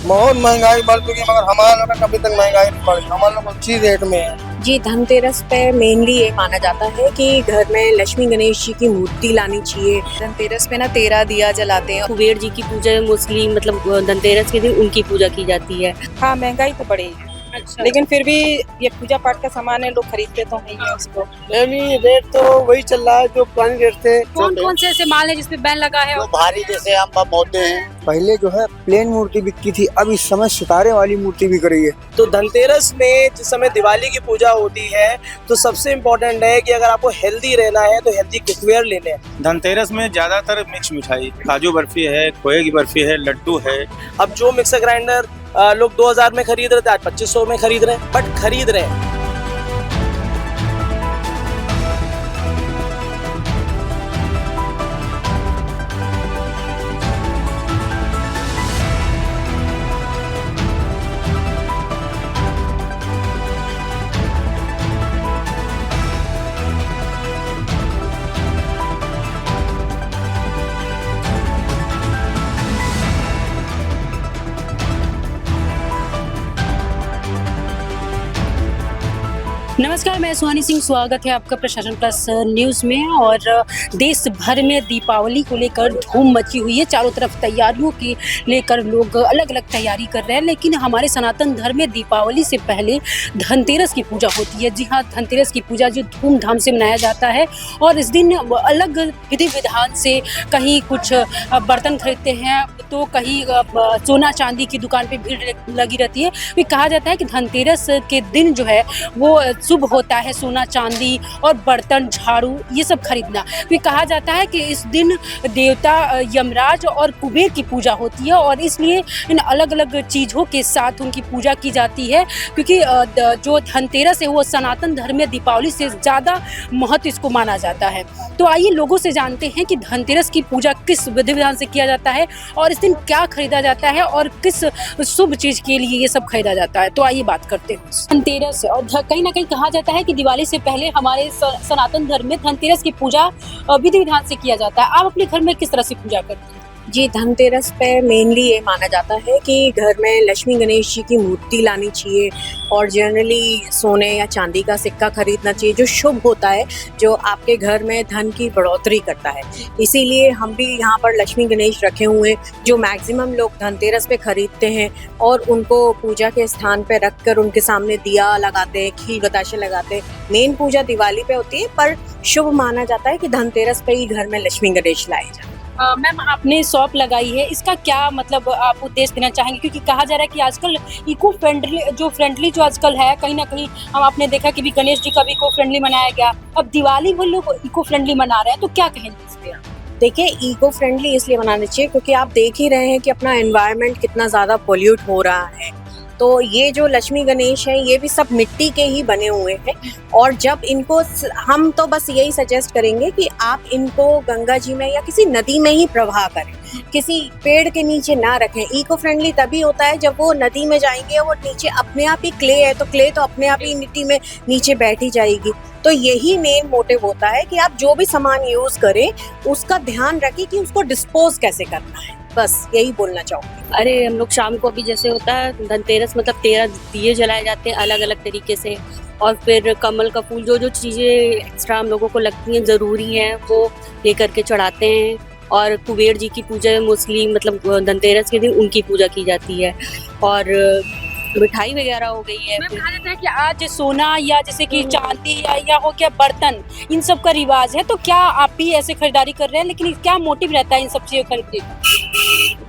बहुत महंगाई बढ़ चुकी है, मगर हमारे लोग कभी तक महंगाई नहीं बढ़ी, हमारे लोग अच्छी रेट में है। जी, धनतेरस पे मेनली ये माना जाता है कि घर में लक्ष्मी गणेश जी की मूर्ति लानी चाहिए। धनतेरस पे ना 13 दिया जलाते हैं। कुबेर जी की पूजा मुस्लिम मतलब धनतेरस के दिन उनकी पूजा की जाती है। हाँ, महंगाई तो बढ़ी है। अच्छा। लेकिन फिर भी ये पूजा पाठ का सामान है, लोग खरीदते तो हैं ही उसको। नहीं, रेट तो वही चल रहा है जो पुराने रेट थे। कौन कौन से ऐसे माल है जिसपे बैन लगा है? जो भारी जैसे हम पौधे हैं, पहले जो है प्लेन मूर्ति बिकती थी, अब इस समय सितारे वाली मूर्ति बिक रही है। तो धनतेरस में जिस समय दिवाली की पूजा होती है तो सबसे इम्पोर्टेंट है कि अगर आपको हेल्दी रहना है तो हेल्दी कुकवेयर ले लें। धनतेरस में ज्यादातर मिक्स मिठाई, काजू बर्फी है, खोए की बर्फी है, लड्डू है। अब जो मिक्सर ग्राइंडर लोग 2000 में खरीद रहे थे, आज 2500 में खरीद रहे हैं, बट खरीद रहे हैं। नमस्कार, मैं सुहानी सिंह, स्वागत है आपका प्रशासन प्लस न्यूज़ में। और देश भर में दीपावली को लेकर धूम मची हुई है। चारों तरफ तैयारियों की लेकर लोग अलग अलग तैयारी कर रहे हैं, लेकिन हमारे सनातन धर्म में दीपावली से पहले धनतेरस की पूजा होती है। जी हाँ, धनतेरस की पूजा जो धूमधाम से मनाया जाता है और इस दिन अलग विधि विधान से कहीं कुछ बर्तन खरीदते हैं तो कहीं सोना चांदी की दुकान पे भीड़ लगी रहती है। फिर कहा जाता है कि धनतेरस के दिन जो है वो शुभ होता है सोना चांदी और बर्तन झाड़ू ये सब खरीदना। फिर कहा जाता है कि इस दिन देवता यमराज और कुबेर की पूजा होती है और इसलिए इन अलग अलग चीज़ों के साथ उनकी पूजा की जाती है, क्योंकि जो धनतेरस है वो सनातन धर्म में दीपावली से ज़्यादा महत्व इसको माना जाता है। तो आइए लोगों से जानते हैं कि धनतेरस की पूजा किस विधि विधान से किया जाता है और इस दिन क्या खरीदा जाता है और किस शुभ चीज़ के लिए ये सब खरीदा जाता है। तो आइए बात करते हैं धनतेरस। और कहीं ना कहीं कहा जाता है कि दिवाली से पहले हमारे सनातन धर्म में धनतेरस की पूजा विधि विधान से किया जाता है। आप अपने घर में किस तरह से पूजा करते हैं? जी, धनतेरस पे मेनली ये माना जाता है कि घर में लक्ष्मी गणेश जी की मूर्ति लानी चाहिए और जनरली सोने या चांदी का सिक्का खरीदना चाहिए, जो शुभ होता है, जो आपके घर में धन की बढ़ोतरी करता है। इसीलिए हम भी यहाँ पर लक्ष्मी गणेश रखे हुए हैं, जो मैक्सिमम लोग धनतेरस पे खरीदते हैं और उनको पूजा के स्थान पे रख कर उनके सामने दिया लगाते हैं, खील बताशे लगाते हैं। मेन पूजा दिवाली पे होती है, पर शुभ माना जाता है कि धनतेरस पे ही घर में लक्ष्मी गणेश लाए जाए। मैम, आपने शॉप लगाई है, इसका क्या मतलब आप उद्देश्य देना चाहेंगे? क्योंकि कहा जा रहा है कि आजकल इको फ्रेंडली जो आजकल है, कहीं ना कहीं हम आपने देखा कि भी गणेश जी का भी इको फ्रेंडली मनाया गया, अब दिवाली वो लोग इको फ्रेंडली मना रहे हैं, तो क्या कहेंगे इस पे? देखिए, इको फ्रेंडली इसलिए बनाना चाहिए क्योंकि आप देख ही रहे हैं कि अपना एनवायरनमेंट कितना ज़्यादा पोल्यूट हो रहा है। तो ये जो लक्ष्मी गणेश हैं ये भी सब मिट्टी के ही बने हुए हैं और जब इनको हम तो बस यही सजेस्ट करेंगे कि आप इनको गंगा जी में या किसी नदी में ही प्रवाह करें, किसी पेड़ के नीचे ना रखें। इको फ्रेंडली तभी होता है जब वो नदी में जाएंगे, वो नीचे अपने आप ही क्ले है तो क्ले तो अपने आप ही मिट्टी में नीचे बैठी जाएगी। तो यही मेन मोटिव होता है कि आप जो भी सामान यूज करें उसका ध्यान रखें कि उसको डिस्पोज कैसे करना है, बस यही बोलना चाहूँगी। अरे, हम लोग शाम को भी जैसे होता है धनतेरस मतलब 13 दिए जलाए जाते हैं अलग अलग तरीके से, और फिर कमल का फूल जो चीज़ें एक्स्ट्रा हम लोगों को लगती हैं ज़रूरी हैं वो लेकर के चढ़ाते हैं। और कुबेर जी की पूजा मुस्लिम मतलब धनतेरस के दिन उनकी पूजा की जाती है। और मिठाई वगैरह हो गई है। कहा जाता है कि आज सोना या जैसे कि चांदी या हो क्या बर्तन, इन सब का रिवाज है, तो क्या आप भी ऐसे खरीदारी कर रहे हैं? लेकिन क्या मोटिव रहता है इन सब चीज़ों खरीदने का?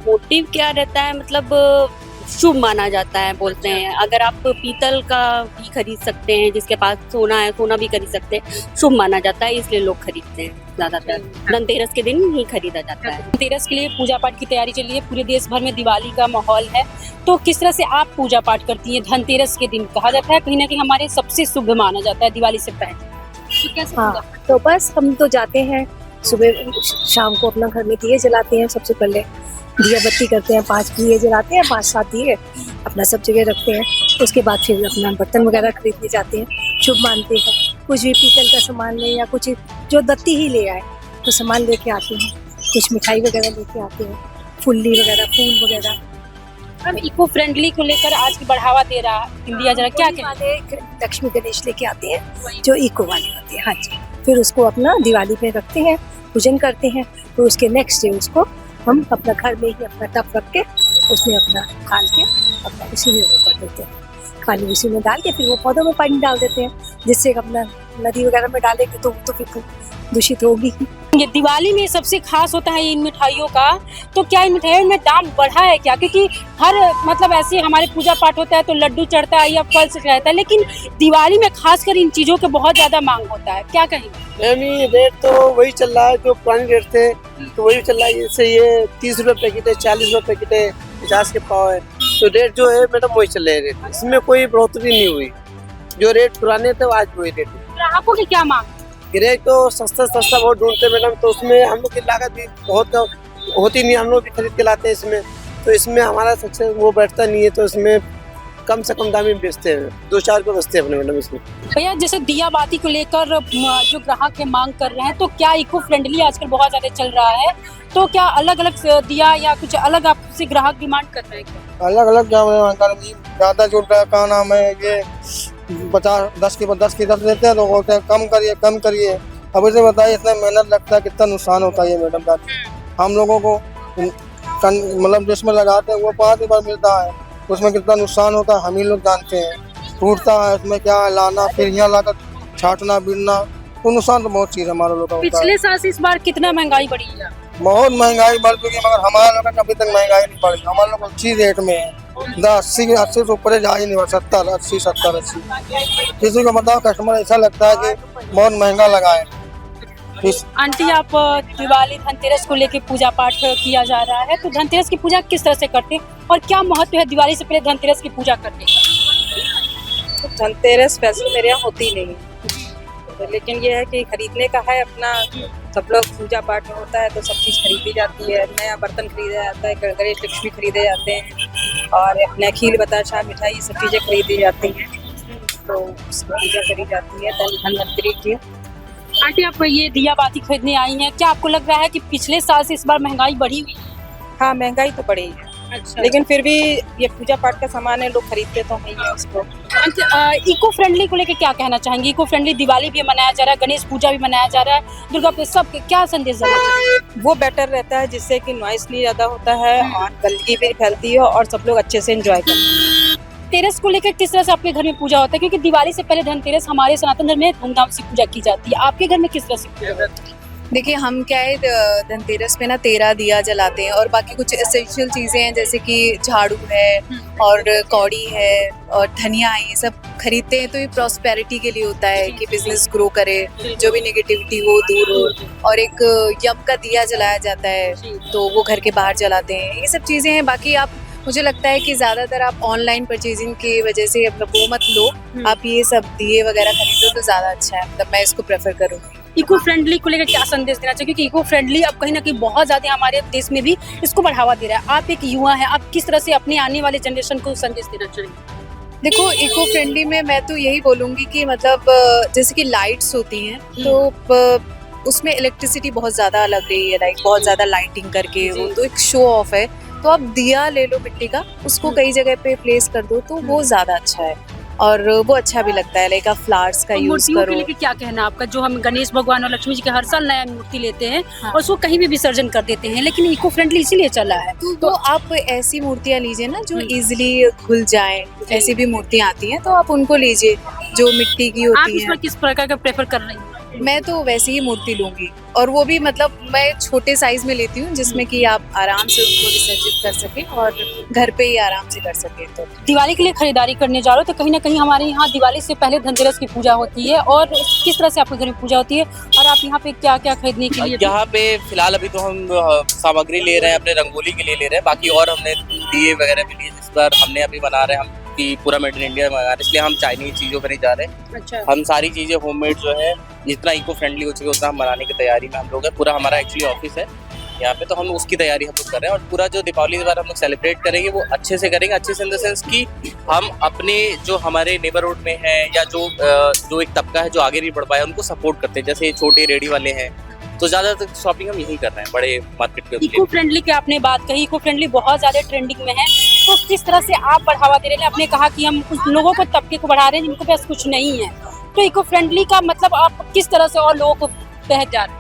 मोटिव क्या रहता है, मतलब शुभ माना जाता है बोलते हैं। अगर आप पीतल का भी खरीद सकते हैं, जिसके पास सोना है सोना भी खरीद सकते हैं, शुभ माना जाता है, इसलिए लोग खरीदते हैं ज़्यादातर। धनतेरस के दिन ही खरीदा जाता है। धनतेरस के लिए पूजा पाठ की तैयारी चल रही है, पूरे देश भर में दिवाली का माहौल है, तो किस तरह से आप पूजा पाठ करती हैं धनतेरस के दिन? कहा जाता है कहीं ना कहीं हमारे सबसे शुभ माना जाता है दिवाली से पहले, तो कैसे? हाँ, तो बस हम तो जाते हैं सुबह शाम को अपना घर में दिए जलाते हैं। सबसे पहले दिया बत्ती करते हैं, 5 दिए जलाते हैं, 5-7 दिए अपना सब जगह रखते हैं। उसके बाद फिर अपना बर्तन वगैरह खरीदने जाते हैं, शुभ मानते हैं। कुछ भी पीतल का सामान ले या कुछ जो दत्ती ही ले आए तो सामान लेके आते हैं, कुछ मिठाई वगैरह लेके आते हैं, फुल्ली वगैरह, फूल वगैरह। मैम इको फ्रेंडली को लेकर आज की बढ़ावा दिया जा रहा है, क्या होली वाले लक्ष्मी गणेश लेके आते हैं जो इको वाले होते हैं, हाँ जी। फिर उसको अपना दिवाली पे रखते हैं, पूजन करते हैं, तो उसके नेक्स्ट डे उसको हम अपना घर में ही अपना टब रख के उसमें अपना खाल के अपना उसी में वो कर देते हैं, पानी उसी में डाल के फिर वो पौधों में पानी डाल देते हैं, जिससे अपना नदी वगैरह में डालेंगे तो वो तो फिर दूषित होगी ही। ये दिवाली में सबसे खास होता है इन मिठाइयों का, तो क्या इन मिठाइयों में दाम बढ़ा है क्या? क्योंकि हर मतलब ऐसे हमारे पूजा पाठ होता है तो लड्डू चढ़ता है या फल से चढ़ता है, लेकिन दिवाली में खासकर इन चीजों के बहुत ज्यादा मांग होता है, क्या कहेंगे? मैम ये रेट तो वही चल रहा है जो पुराने रेट थे, तो वही चल रहा है। जैसे ये 30 रुपए पैकेट है, 40 रुपए पैकेट है, 50 के पाव है, तो रेट जो है मैडम वही चल रहे हैं रेट, इसमें कोई बढ़ोतरी नहीं हुई। जो रेट पुराने थे आज वही रेट है। ग्राहकों की क्या मांग? ग्राहक तो सस्ता बहुत ढूंढते हैं मैडम, तो उसमें हम लोग की लागत भी बहुत होती नहीं, हम लोग भी खरीद के लाते हैं इसमें, तो इसमें हमारा सक्सेस वो बैठता नहीं है, तो इसमें कम से कम दाम में बेचते हैं, 2-4 रुपये बचते हैं अपने मैडम इसमें। भैया जैसे दिया बाती को लेकर जो ग्राहक है मांग कर रहे हैं, तो क्या इको फ्रेंडली आजकल बहुत ज्यादा चल रहा है, तो क्या अलग अलग दिया या कुछ अलग आपसे ग्राहक डिमांड कर रहे हैं? अलग अलग ज्यादा जो का नाम है ये 10 की 10 देते हैं, तो बोलते हैं कम करिए। अब इसे बताइए इतना मेहनत लगता है, कितना नुकसान होता है ये मैडम का। हम लोगों को मतलब जिसमें लगाते हैं वो 5 बार मिलता है, उसमें कितना नुकसान होता है हम ही लोग जानते हैं। टूटता है उसमें क्या लाना, फिर यहाँ लाकर छाटना बीनना, तो नुकसान तो बहुत चीज हमारे लोगों का होता है। पिछले साल से इस बार कितना महंगाई बढ़ी है? बहुत महंगाई बढ़ चुकी है, मगर हमारे लोग का अभी तक महंगाई नहीं बढ़ी। हमारे लोग अच्छी रेट में है, 80 से ऊपर जा ही नहीं, 70 80। किसी को बताओ कस्टमर ऐसा लगता है कि बहुत महंगा लगा है। आंटी आप दिवाली धनतेरस को लेके पूजा पाठ किया जा रहा है, तो धनतेरस की पूजा किस तरह से करते हैं और क्या महत्व है दिवाली से पहले धनतेरस की पूजा करने का? तो धनतेरस वैसे मेरे यहाँ होती नहीं है, तो लेकिन ये है कि खरीदने का है अपना, सब लोग पूजा पाठ में होता है तो सब चीज़ खरीदी जाती है, नया बर्तन खरीदा जाता है, गणेश लक्ष्मी खरीदे जाते हैं और अपने खीर बताशा मिठाई ये सब चीज़ें खरीदी जाती हैं, तो उसकी पूजा करी जाती है धनवंतरी की। आंटी आप ये दिया बाती खरीदने आई हैं, क्या आपको लग रहा है कि पिछले साल से इस बार महंगाई बढ़ी हुई? हाँ महंगाई तो बढ़ी है, अच्छा। लेकिन फिर भी ये पूजा पाठ का सामान है, लोग खरीदते तो नहीं है उसको। इको फ्रेंडली को लेकर क्या कहना चाहेंगे? इको फ्रेंडली दिवाली भी मनाया जा रहा है, गणेश पूजा भी मनाया जा रहा है, दुर्गा पूजा, सब क्या संदेश देना चाहिए? वो बेटर रहता है जिससे कि नॉइस नहीं ज़्यादा होता है और गंदगी भी फैलती है और सब लोग अच्छे से एंजॉय करते हैं। धनतेरस को लेकर किस तरह से आपके घर में पूजा होता है? क्योंकि दिवाली से पहले धनतेरस हमारे सनातन धर्म में धूमधाम से पूजा की जाती है, आपके घर में किस तरह से पूजा होती है? देखिए हम क्या है धनतेरस पे ना 13 दिया जलाते हैं और बाकी कुछ एसेंशियल चीज़ें हैं जैसे कि झाड़ू है और कौड़ी है और धनिया है, ये सब खरीदते हैं, तो ये प्रॉस्पेरिटी के लिए होता है कि बिजनेस ग्रो करे, जो भी नेगेटिविटी हो दूर हो। और एक यम का दिया जलाया जाता है तो वो घर के बाहर जलाते हैं, ये सब चीज़ें हैं। बाकी आप मुझे लगता है कि ज़्यादातर आप ऑनलाइन परचेजिंग की वजह से मतलब वो मत लो, आप ये सब दिए वगैरह खरीदो तो ज़्यादा अच्छा है, मतलब मैं इसको प्रेफर करूँगी। इको फ्रेंडली को लेकर क्या संदेश देना चाहिए? क्योंकि इको फ्रेंडली अब कहीं ना कहीं बहुत ज्यादा हमारे देश में भी इसको बढ़ावा दे रहा है। आप एक युवा हैं, आप किस तरह से अपने आने वाले जनरेशन को संदेश देना चाहिए? देखो इको फ्रेंडली में मैं तो यही बोलूँगी कि मतलब जैसे कि लाइट्स होती हैं तो उसमें इलेक्ट्रिसिटी बहुत ज़्यादा लग रही है, लाइक बहुत ज़्यादा लाइटिंग करके, वो तो एक शो ऑफ है। तो आप दिया ले लो मिट्टी का, उसको कई जगह पे प्लेस कर दो तो वो ज़्यादा अच्छा है और वो अच्छा भी लगता है, लाइक आप फ्लावर्स का यूज करो। के लिए क्या कहना आपका? जो हम गणेश भगवान और लक्ष्मी जी के हर साल नया मूर्ति लेते हैं और उसको कहीं भी विसर्जन कर देते हैं, लेकिन इको फ्रेंडली इसीलिए चला है। तो आप ऐसी मूर्तियाँ लीजिए ना जो इजीली खुल जाए, ऐसी भी मूर्तियाँ आती हैं तो आप उनको लीजिए जो मिट्टी की आप होती इस है। पर किस प्रकार का प्रेफर कर रही हैं? मैं तो वैसी ही मूर्ति लूंगी और वो भी मतलब मैं छोटे साइज में लेती हूँ जिसमें कि आप आराम से उसको विसर्जित कर सकें और घर पे ही आराम से कर सकें। तो दिवाली के लिए खरीदारी करने जा रहे हो तो कहीं ना कहीं हमारे यहाँ दिवाली से पहले धनतेरस की पूजा होती है, और किस तरह से आपके घर में पूजा होती है और आप यहाँ पे क्या क्या खरीदने के लिए? यहाँ पे फिलहाल अभी तो हम सामग्री ले रहे हैं, अपने रंगोली के लिए ले रहे हैं, बाकी और हमने दिए वगैरह भी लिए, जिस पर हमने अभी बना रहे हैं हम कि पूरा मेड इन इंडिया मंगा रहे हैं, इसलिए हम चाइनीज चीज़ों पर नहीं जा रहे हैं। अच्छा। हम सारी चीज़ें होममेड जो है जितना इको फ्रेंडली हो सके उतना हम बनाने की तैयारी में हम लोग हैं। पूरा हमारा एक्चुअली ऑफिस है यहाँ पे, तो हम उसकी तैयारी हम लोग कर रहे हैं और पूरा जो दीपावली के बार हम लोग सेलिब्रेट करेंगे वो अच्छे से करेंगे। अच्छे से इन द सेंस कि हम अपने जो हमारे नेबरहुड में है या जो एक तबका है जो आगे नहीं बढ़ पाया उनको सपोर्ट करते हैं, जैसे छोटे रेडी वाले हैं, तो ज़्यादातर शॉपिंग हम यही कर रहे हैं बड़े मार्केट के। इको फ्रेंडली की आपने बात कही, इको फ्रेंडली बहुत ज़्यादा ट्रेंडिंग में है, को किस तरह से आप बढ़ावा दे रहे हैं? आपने कहा कि हम कुछ लोगों को, तबके को बढ़ा रहे हैं जिनको पास कुछ नहीं है, तो इको फ्रेंडली का मतलब आप किस तरह से और लोगों को बेहतर जा रहे हैं?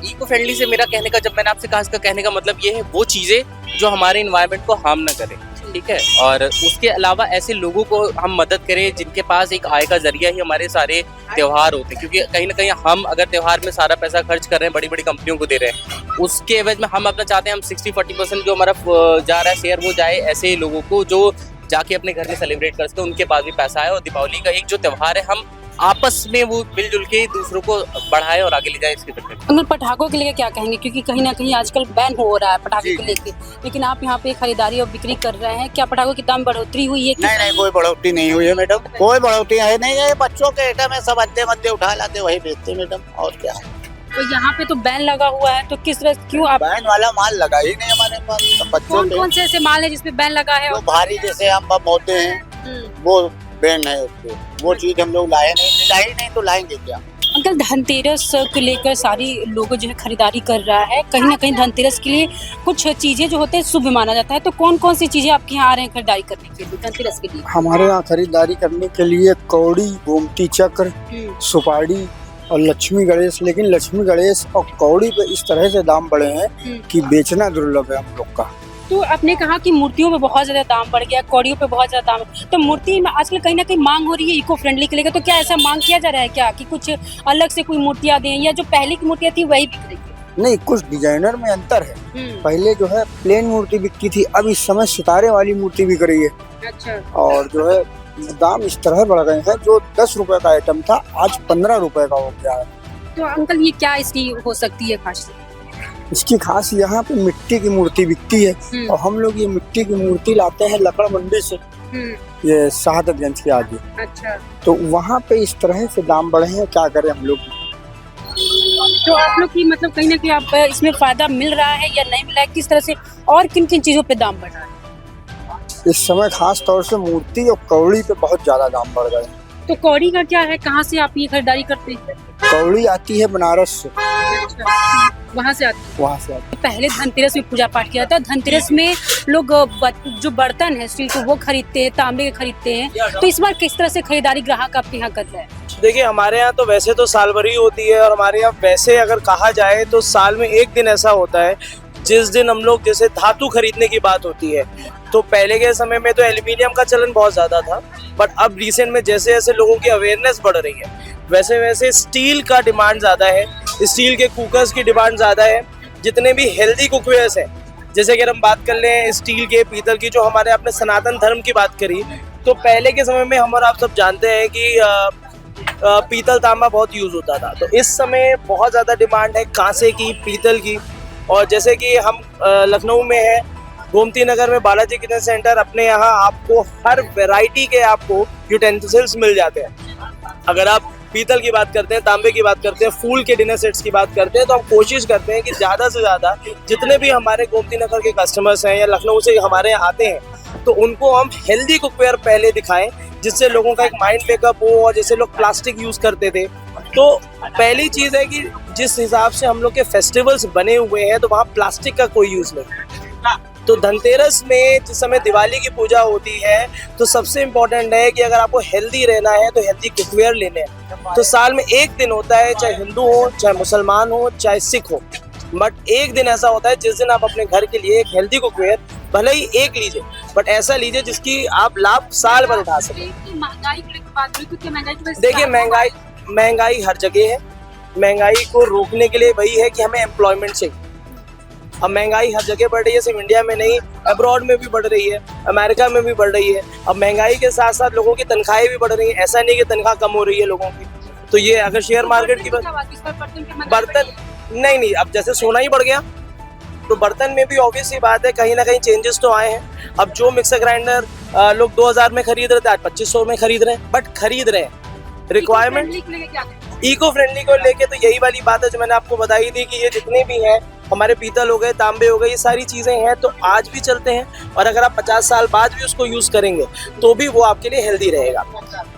इको फ्रेंडली से मेरा कहने का, जब मैंने आपसे कहा, इसका कहने का मतलब ये है वो चीज़ें जो हमारे इन्वायरमेंट को हार्म ना करें, ठीक है। और उसके अलावा ऐसे लोगों को हम मदद करें जिनके पास एक आय का जरिया ही हमारे सारे त्यौहार होते हैं, क्योंकि कहीं ना कहीं हम अगर त्यौहार में सारा पैसा खर्च कर रहे हैं, बड़ी बड़ी कंपनियों को दे रहे हैं, उसके एवज में हम अपना चाहते हैं हम 60-40% जो हमारा जा रहा है शेयर, वो जाए ऐसे लोगों को जो जाके अपने घर में सेलिब्रेट कर सके, उनके पास भी पैसा है। और दीपावली का एक जो त्यौहार है, हम आपस में वो मिलजुल के दूसरों को बढ़ाए और आगे ले जाए, इसके चक्कर में। अंकल, पटाखों के लिए क्या कहेंगे? क्योंकि कहीं ना कहीं आजकल बैन हो रहा है पटाखे को लेके, लेकिन आप यहाँ पे खरीदारी और बिक्री कर रहे हैं, क्या पटाखों की दाम बढ़ोतरी हुई है? नहीं नहीं, कोई बढ़ोतरी नहीं हुई है मैडम, कोई बढ़ोतरी है नहीं है। बच्चों के आइटम है, सब अद्दे मद्दे उठा लाते वही बेचते मैडम, और क्या। तो यहाँ पे तो बैन लगा हुआ है, तो किस तरह, क्यों आप? बैन वाला माल लगा ही नहीं हमारे पास। बच्चों कौन कौन से ऐसे माल है जिसपे बैन लगा है? वो भारी जैसे हम बम होते हैं, वो बैन है उसपे, वो चीज हम लोग लाए नहीं तो लाएंगे क्या। अंकल, धनतेरस को लेकर सारी लोगों जो है खरीदारी कर रहा है, कहीं ना कहीं धनतेरस के लिए कुछ चीजें जो होते हैं शुभ माना जाता है, तो कौन कौन सी चीजें आपके यहाँ आ रहे हैं खरीदारी करने के लिए धनतेरस के लिए? हमारे यहाँ खरीदारी करने के लिए कौड़ी, गोमती चक्र, सुपारी और लक्ष्मी गणेश। लेकिन लक्ष्मी गणेश और कौड़ी पे इस तरह से दाम बढ़े हैं कि बेचना दुर्लभ है हम लोग का। तो आपने कहा कि मूर्तियों पे बहुत ज्यादा दाम बढ़ गया, कौड़ियों पे बहुत ज्यादा दाम, तो मूर्ति में आजकल कहीं ना कहीं मांग हो रही है इको फ्रेंडली के लेकर, तो क्या ऐसा मांग किया जा रहा है क्या कि कुछ अलग से कोई मूर्तियां दें, या जो पहले की मूर्तियां थी वही बिक रही है? नहीं, कुछ डिजाइनर में अंतर है। पहले जो है प्लेन मूर्ति बिकती थी, अब इस समय सितारे वाली मूर्ति बिक रही है। अच्छा। और जो है दाम इस तरह बढ़ गए हैं, जो 10 रुपए का आइटम था आज 15 रुपए का हो गया है। तो अंकल, ये क्या इसकी हो सकती है खास? इसकी खास यहाँ पे मिट्टी की मूर्ति बिकती है, और हम लोग ये मिट्टी की मूर्ति लाते हैं लकड़ मंडी से, ये शहादतगंज के आगे। अच्छा। तो वहाँ पे इस तरह से दाम बढ़े हैं, क्या करें हम लोग। तो आप लोग की मतलब कहीं ना कहीं आप इसमें फायदा मिल रहा है या नहीं मिल रहा है, किस तरह से, और किन किन चीजों पे दाम बढ़ रहा है इस समय? खास तौर से मूर्ति और कौड़ी पे बहुत ज्यादा दाम बढ़ गए। तो कौड़ी का क्या है, कहाँ से आप ये खरीदारी करते हैं? कौड़ी आती है बनारस से। वहाँ से आती है? वहाँ से आती है। पहले धनतेरस में पूजा पाठ किया था, धनतेरस में लोग जो बर्तन है स्टील के वो खरीदते हैं, तांबे के खरीदते हैं, तो इस बार किस तरह से खरीदारी ग्राहक आपके यहाँ कर रहे हैं? देखिए, हमारे यहाँ तो वैसे तो साल भर ही होती है, और हमारे यहाँ वैसे अगर कहा जाए तो साल में एक दिन ऐसा होता है जिस दिन हम लोग जैसे धातु खरीदने की बात होती है। तो पहले के समय में तो एल्यूमिनियम का चलन बहुत ज़्यादा था, बट अब रिसेंट में जैसे जैसे लोगों की अवेयरनेस बढ़ रही है, वैसे वैसे स्टील का डिमांड ज़्यादा है, स्टील के कुकर्स की डिमांड ज़्यादा है। जितने भी हेल्दी कुकवेयर्स हैं, जैसे कि हम बात कर लें स्टील के, पीतल की, जो हमारे आपने सनातन धर्म की बात करी, तो पहले के समय में हम और आप सब जानते हैं कि पीतल तांबा बहुत यूज़ होता था। तो इस समय बहुत ज़्यादा डिमांड है कांसे की, पीतल की। और जैसे कि हम लखनऊ में है, गोमती नगर में बालाजी किचन सेंटर, अपने यहाँ आपको हर वैरायटी के आपको यूटेंसिल्स मिल जाते हैं। अगर आप पीतल की बात करते हैं, तांबे की बात करते हैं, फूल के डिनर सेट्स की बात करते हैं, तो हम कोशिश करते हैं कि ज़्यादा से ज़्यादा जितने भी हमारे गोमती नगर के कस्टमर्स हैं या लखनऊ से हमारे यहाँ आते हैं, तो उनको हम हेल्दी कुकवेयर पहले दिखाएं, जिससे लोगों का एक माइंड मेकअप हो। और जैसे लोग प्लास्टिक यूज़ करते थे, तो पहली चीज़ है कि जिस हिसाब से हम लोग के फेस्टिवल्स बने हुए हैं, तो वहाँ प्लास्टिक का कोई यूज़ नहीं। तो धनतेरस में जिस समय दिवाली की पूजा होती है, तो सबसे इम्पोर्टेंट है कि अगर आपको हेल्दी रहना है तो हेल्दी कुकवेयर लेने हैं। तो साल में एक दिन होता है, चाहे हिंदू हो, चाहे मुसलमान हो, चाहे सिख हो, बट एक दिन ऐसा होता है जिस दिन आप अपने घर के लिए एक हेल्दी कुकवेयर भले ही एक लीजिए, बट ऐसा लीजिए जिसकी आप लाभ साल भर उठा सकें। देखिए, महंगाई हर जगह है। महंगाई को रोकने के लिए वही है कि हमें एम्प्लॉयमेंट चाहिए। अब महंगाई हर जगह बढ़ रही है, सिर्फ इंडिया में नहीं, अब्रॉड में भी बढ़ रही है, अमेरिका में भी बढ़ रही है। अब महंगाई के साथ साथ लोगों की तनख्वाहें भी बढ़ रही हैं। ऐसा नहीं कि तनख्वाह कम हो रही है लोगों की। तो ये अगर शेयर मार्केट की बर्तन नहीं, अब जैसे सोना ही बढ़ गया, तो बर्तन में भी ऑब्वियस ही बात है, कहीं ना कहीं चेंजेस तो आए हैं। अब जो मिक्सर ग्राइंडर लोग 2000 में खरीद रहे थे, आज 2500 में खरीद रहे हैं, बट खरीद रहे हैं। रिक्वायरमेंट इको फ्रेंडली को लेके तो यही वाली बात है जो मैंने आपको बताई थी कि ये जितने भी हैं, हमारे पीतल हो गए, तांबे हो गए, ये सारी चीज़ें हैं तो आज भी चलते हैं, और अगर आप 50 साल बाद भी उसको यूज़ करेंगे तो भी वो आपके लिए हेल्दी रहेगा।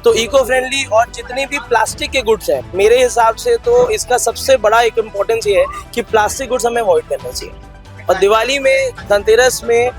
तो इको फ्रेंडली और जितने भी प्लास्टिक के गुड्स हैं, मेरे हिसाब से तो इसका सबसे बड़ा एक इम्पोर्टेंस ये है कि प्लास्टिक गुड्स हमें अवॉइड करना चाहिए। और दिवाली में, धनतेरस में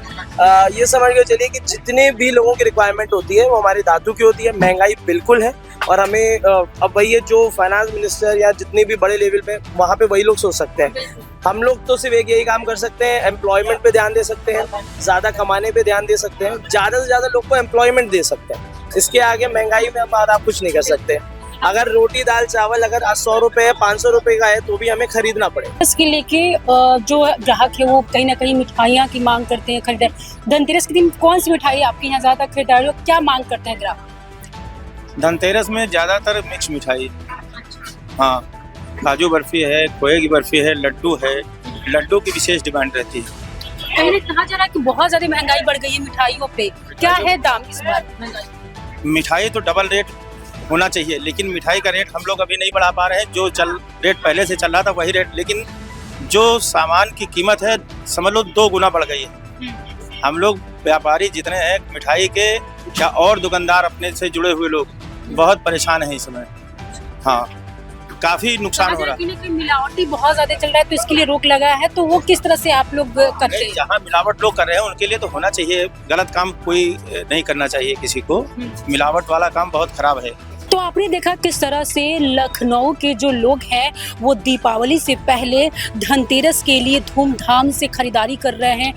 ये समझ के चलिए कि जितने भी लोगों की रिक्वायरमेंट होती है वो हमारे धातु की होती है। महंगाई बिल्कुल है और हमें अब वही है जो फाइनेंस मिनिस्टर या जितने भी बड़े लेवल पे वहाँ पे वही लोग सोच सकते हैं। हम लोग तो सिर्फ एक यही काम कर सकते हैं, एम्प्लॉयमेंट पे ध्यान दे सकते हैं, ज़्यादा कमाने पे ध्यान दे सकते हैं, ज़्यादा से ज़्यादा लोग को एम्प्लॉयमेंट दे सकते हैं। इसके आगे महंगाई में हमारा कुछ नहीं कर सकते। अगर रोटी दाल चावल अगर आज 100 रुपए 500 रुपए का है तो भी हमें खरीदना पड़े। इसके लेके जो ग्राहक है वो कहीं ना कहीं मिठाइयाँ की मांग करते हैं, खरीदार। धनतेरस के दिन कौन सी मिठाई आपके यहाँ ज्यादा खरीदार क्या मांग करते हैं ग्राहक? धनतेरस में ज़्यादातर मिक्स मिठाई, हाँ, काजू बर्फी है, खोए की बर्फी है, लड्डू है। लड्डू की विशेष डिमांड रहती है। कहीं ने कहा जा रहा है कि बहुत ज्यादा महंगाई बढ़ गई है मिठाइयों पे, क्या है दाम इस बार? मिठाई तो डबल रेट होना चाहिए, लेकिन मिठाई का रेट हम लोग अभी नहीं बढ़ा पा रहे हैं। जो रेट पहले से चल रहा था वही रेट, लेकिन जो सामान की कीमत है समझ लो 2 गुना बढ़ गई है। हम लोग व्यापारी जितने हैं मिठाई के या और दुकानदार अपने से जुड़े हुए लोग बहुत परेशान हैं इस समय। हाँ, काफी नुकसान हो रहा है। मिलावटी बहुत ज्यादा चल रहा है तो इसके लिए रोक लगा है, तो वो किस तरह से आप लोग करते हैं? जहाँ मिलावट लोग कर रहे हैं उनके लिए तो होना चाहिए, गलत काम कोई नहीं करना चाहिए किसी को। मिलावट वाला काम बहुत खराब है। तो आपने देखा किस तरह से लखनऊ के जो लोग हैं वो दीपावली से पहले धनतेरस के लिए धूमधाम से खरीदारी कर रहे हैं,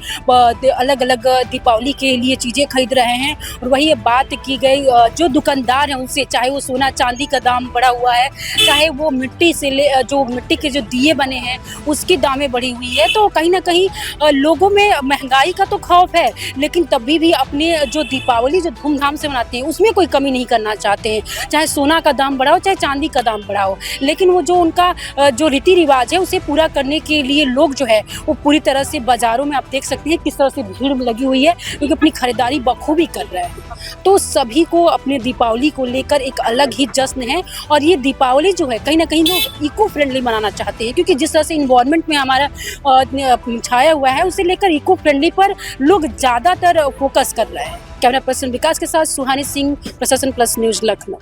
अलग अलग दीपावली के लिए चीज़ें खरीद रहे हैं। और वही बात की गई जो दुकानदार हैं उनसे, चाहे वो सोना चांदी का दाम बढ़ा हुआ है, चाहे वो मिट्टी से जो मिट्टी के जो दिए बने हैं उसकी दामें बढ़ी हुई है, तो कहीं ना कहीं लोगों में महंगाई का तो खौफ है, लेकिन तभी भी अपने जो दीपावली जो धूमधाम से मनाते हैं उसमें कोई कमी नहीं करना चाहते हैं। चाहे सोना का दाम बढ़ाओ चाहे चांदी का दाम बढ़ाओ, लेकिन वो जो उनका जो रीति रिवाज है उसे पूरा करने के लिए लोग जो है वो पूरी तरह से बाजारों में आप देख सकते हैं किस तरह से भीड़ लगी हुई है, क्योंकि अपनी खरीदारी बखूबी कर रहे हैं। तो सभी को अपने दीपावली को लेकर एक अलग ही जश्न है, और ये दीपावली जो है कहीं ना कहीं लोग इको फ्रेंडली मनाना चाहते हैं, क्योंकि जिस तरह से इन्वायरमेंट में हमारा छाया हुआ है उसे लेकर इको फ्रेंडली पर लोग ज़्यादातर फोकस कर रहे हैं। कैमरा पर्सन विकास के साथ सुहानी सिंह, प्रशासन प्लस न्यूज़, लखनऊ।